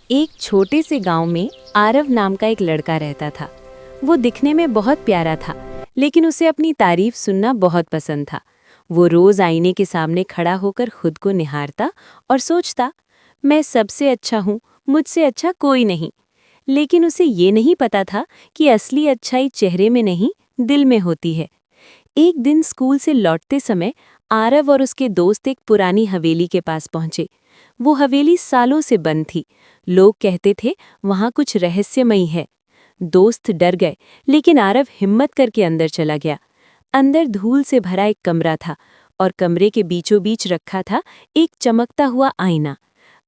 एक छोटे से गांव में आरव नाम का एक लड़का रहता था। वो दिखने में बहुत प्यारा था, लेकिन उसे अपनी तारीफ सुनना बहुत पसंद था। वो रोज आईने के सामने खड़ा होकर खुद को निहारता और सोचता, मैं सबसे अच्छा हूँ, मुझसे अच्छा कोई नहीं। लेकिन उसे ये नहीं पता था कि असली अच्छाई चेहरे में नहीं, दिल में होती है। एक दिन स्कूल से लौटते समय आरव और उसके दोस्त एक पुरानी हवेली के पास पहुंचे। वो हवेली सालों से बंद थी। लोग कहते थे वहां कुछ रहस्यमयी है। दोस्त डर गए, लेकिन आरव हिम्मत करके अंदर चला गया। अंदर धूल से भरा एक कमरा था और कमरे के बीचों बीच रखा था एक चमकता हुआ आईना।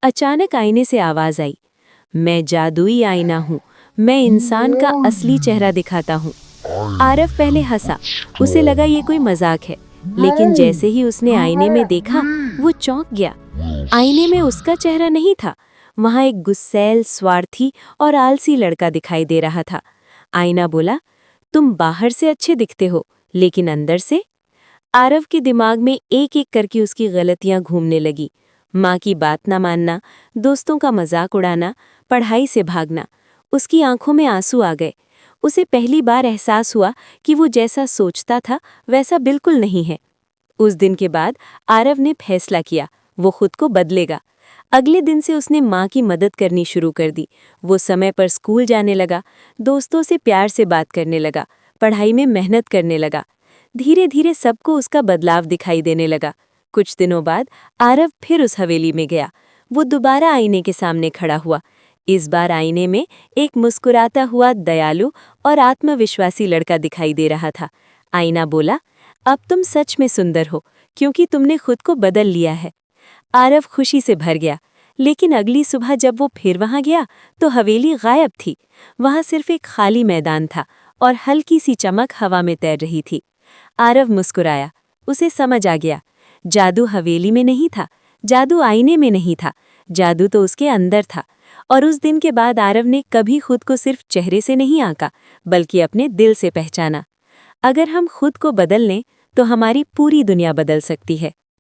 अचानक आईने से आवाज आई, मैं जादुई आईना हूँ, मैं इंसान का असली चेहरा दिखाता हूँ। आरव पहले हंसा, उसे लगा ये कोई मजाक है, लेकिन जैसे ही उसने आईने में देखा वो चौंक गया। आईने में उसका चेहरा नहीं था, वहां एक गुस्सैल, स्वार्थी और आलसी लड़का दिखाई दे रहा था। आईना बोला, तुम बाहर से अच्छे दिखते हो, लेकिन अंदर से? आरव के दिमाग में एक एक करके उसकी गलतियां घूमने लगी। माँ की बात ना मानना, दोस्तों का मजाक उड़ाना, पढ़ाई से भागना। उसकी आंखों में आंसू आ गए। उसे पहली बार एहसास हुआ कि वो जैसा सोचता था वैसा बिल्कुल नहीं है। उस दिन के बाद आरव ने फैसला किया, वो खुद को बदलेगा। अगले दिन से उसने माँ की मदद करनी शुरू कर दी। वो समय पर स्कूल जाने लगा, दोस्तों से प्यार से बात करने लगा, पढ़ाई में मेहनत करने लगा। धीरे धीरे सबको उसका बदलाव दिखाई देने लगा। कुछ दिनों बाद आरव फिर उस हवेली में गया। वो दोबारा आईने के सामने खड़ा हुआ। इस बार आईने में एक मुस्कुराता हुआ, दयालु और आत्मविश्वासी लड़का दिखाई दे रहा था। आईना बोला, अब तुम सच में सुंदर हो, क्योंकि तुमने खुद को बदल लिया है। आरव खुशी से भर गया, लेकिन अगली सुबह जब वो फिर वहां गया तो हवेली गायब थी। वहां सिर्फ एक खाली मैदान था और हल्की सी चमक हवा में तैर रही थी। आरव मुस्कुराया, उसे समझ आ गया, जादू हवेली में नहीं था, जादू आईने में नहीं था, जादू तो उसके अंदर था। और उस दिन के बाद आरव ने कभी खुद को सिर्फ चेहरे से नहीं आंका, बल्कि अपने दिल से पहचाना। अगर हम खुद को बदल लें तो हमारी पूरी दुनिया बदल सकती है।